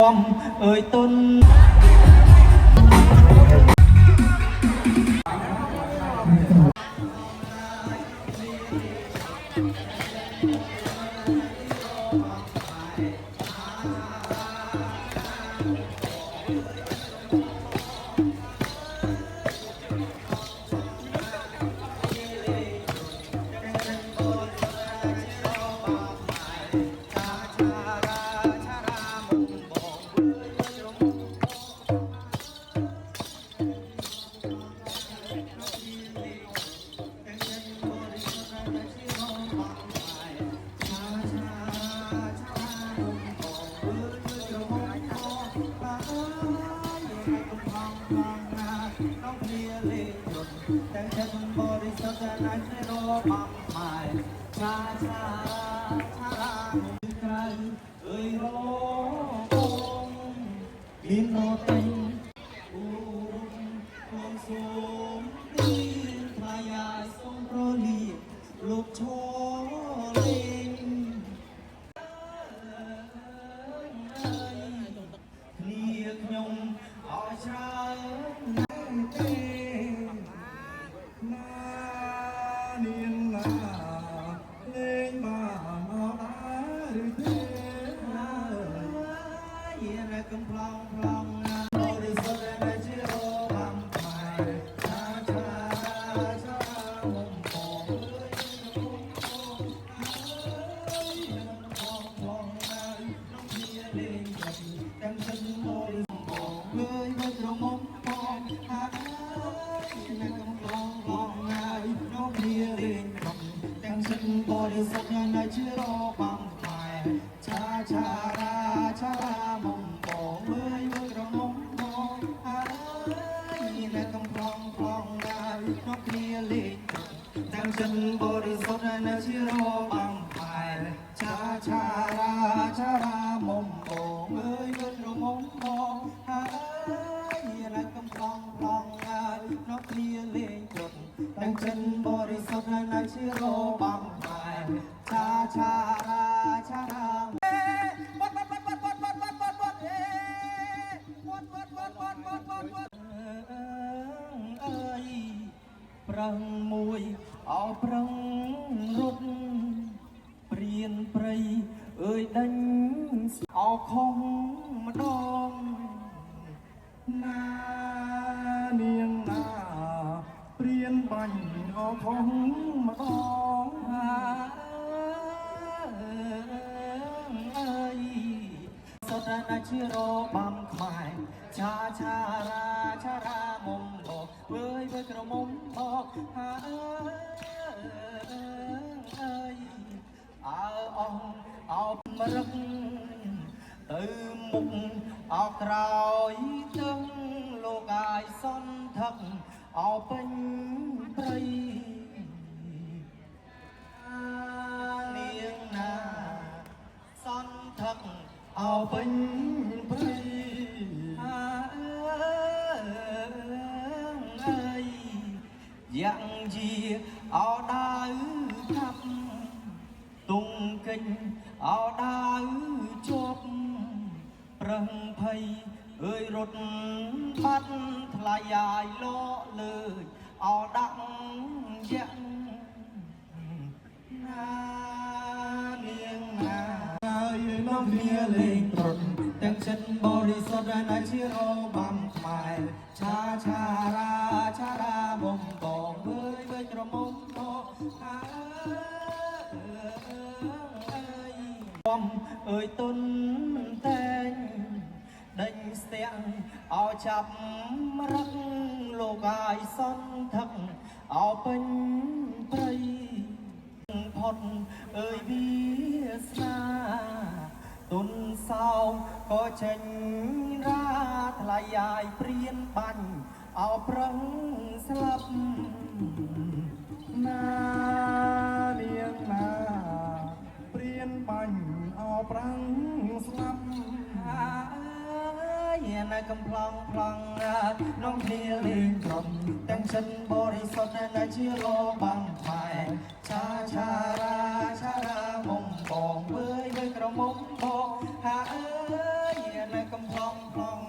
เอ่ยต้นแต่ฉันบริสุทธิ์ในใจรอบังหมายชาชาชาใครเอ่ยร้องกินโนติงอุรุมสูงดีทายาทรงโปรลีลูกโชเล่งเนียกยงเอาชาเต้กำพลองพลองบริสุทธิ์ในชีโรบังไฟชาชาชาลมโผล่พลองพลองน้องเพียเล่นกับดังฉันบริสุทธิ์เลยไม่ตรงมองมองหาในกำพลองพลองน้องเพียเล่นกับดังฉันบริสุทธิ์ในชีโรบังไฟชาชาชาลมฉันบริสุทธิ์ในชีโรบังไฟชาชาราชารามมโบเมื่อยเมื่อตรงมมโบหายและกำพลองพลองนกเรียเล่ยจดดังฉันบริสุทธิ์ในชีโรบังไฟชาชาราชารามប្រឹងមួយអោប្រឹងរត់ព្រៀនព្រៃអើយដេញអោខំម្ដងណានាងណាព្រៀនបាញ់អោខំម្ដងអើយសតនាជារបំខ្មែរឆាឆារាឆារាមុំបោវើយវើយក្រមុំបោហើយអើអងអោមរឹកទៅមុខអោក្រោយទាំងលោកអាយសន្ធឹកអោពេញព្រៃនាងណាសន្ធឹកអោពេញព្រៃយ៉ាងជាអោដាវកាប់ទុងកិញអោដាវជាប់ប្រឹងភ័យអើយរត់បាត់ថ្លៃអាយលោលើយអោដាក់យ៉ាងណានាងណាហើយនាំគ្នាលេងប្រត់ទាំងចិត្តបរិសុទ្ធណាជារបំខ្មែរឆាឆារាឆារាមុំបងវើយវើយក្រមុំបងអើយទុនតែងដេញស្ទាំងអោចាប់រឹកលោកអាយសន្ធឹកអោពេញព្រៃផុតអើយវាស្នាទុនសោក៏ចេញរាថ្លៃអាយព្រៀនបាញ់អោប្រឹងស្លាប់ណានាងណាព្រៀនបាញ់អោប្រឹងស្លាប់នៅកំ ប្លង់ប្លង់នំគ្នាលេងក្រុមទាំងចិនបរិសុទ្ធនៅជាលោបាំងផ្លែឆាឆារាមុំបងវើយក្រមុំបងហាអើយនៅកំ ឡង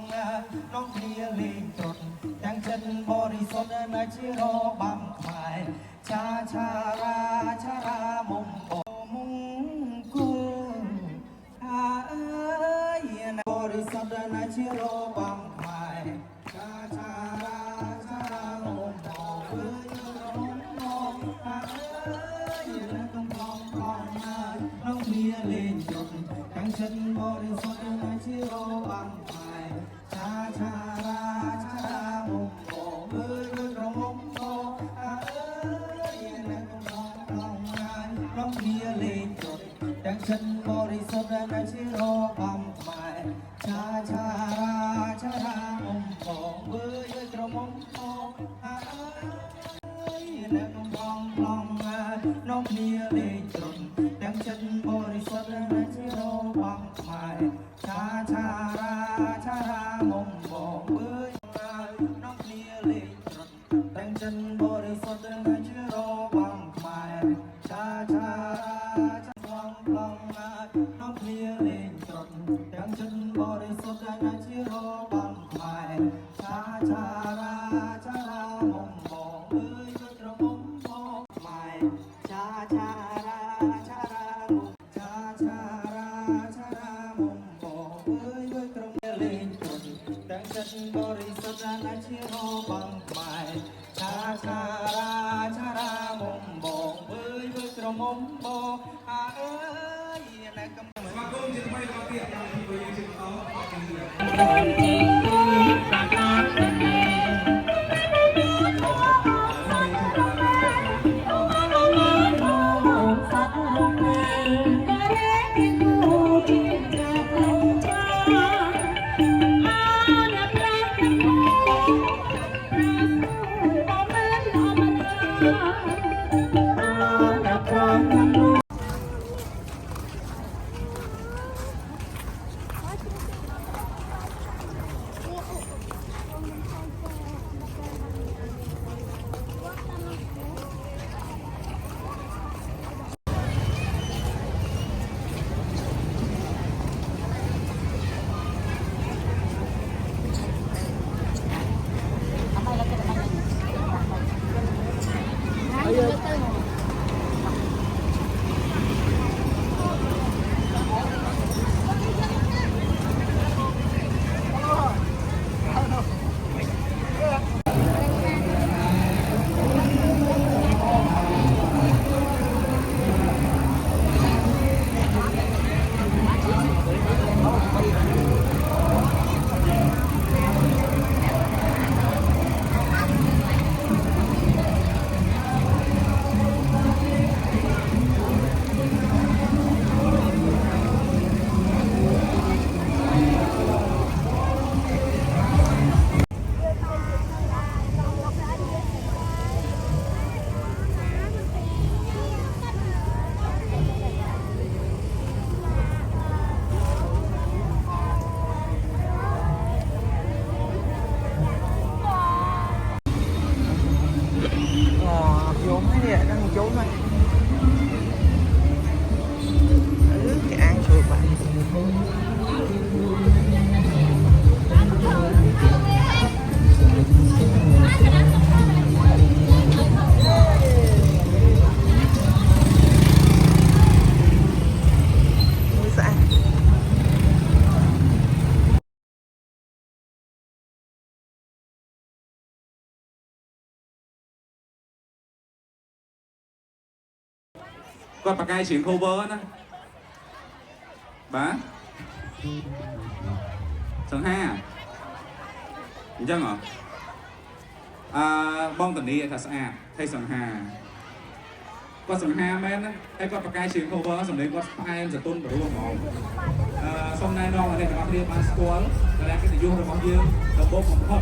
น้องเมียเลงจดទាំងចិត្តបរិសុទ្ធណាជារបាំខ្មែរឆាឆារាមុំមុំគូអាអើយណាបរិសុទ្ធណាជារបាំខ្មែរឆាឆារាមុំអើយមុំអាអើយណាកំឡងណាน้องเมียเลงจดទាំងចិត្តបរិសុទ្ធណាជារបាំខ្មែរឆាឆារាមុំអើយក្រមុំអាអើយណាកំឡងណាน้องเมียលេងចត់ទាំងចិត្តបរិសុទ្ធណាជារបាំខ្មែរឆាឆារាមុំអើយក្រមុំអាអើយណាកំឡងណាน้องเมียលេងចត់ទាំងចិត្តបរិសុទ្ធណាជារបាំខ្មែរឆាឆារាមុំអើយน้องเมียលេងចត់ទាំងចិត្តបរិសុទ្ធណាជារបាំខ្មែរឆាឆាឡងน้องเมียលេងចត់ទាំងចិត្តបរិសុទ្ធណាជារបាំខ្មែរឆាឆារាមុំអើយក្រមុំខ្មែរឆាឆារាមុំឆាឆារាមុំអើយក្រមុំលេងចត់ទាំងចិត្តបរិសុទ្ធណាជារបាំខ្មែរឆាឆារាមុំអើយក្រមុំអាអើយណាកំពុងស្វាគមន៍ជាថ្មីដល់ទៀតតាមពីយើងជិះអស់អរគុណគាត់បកកាយច្រៀង cover ណាបាទសង្ហាអញ្ចឹងហ៎បងតានីឲ្យថាស្អាតហើយសង្ហាគាត់សង្ហាមែនណាហើយគាត់បកកាយច្រៀង cover សម្លេងគាត់ផ្អែមសតុនព្រោះហ្មងសូមណែនាំឲ្យអ្នកទាំងអស់គ្នាបានស្គាល់កលកិត្តិយសរបស់យើងដំបូងបំផុត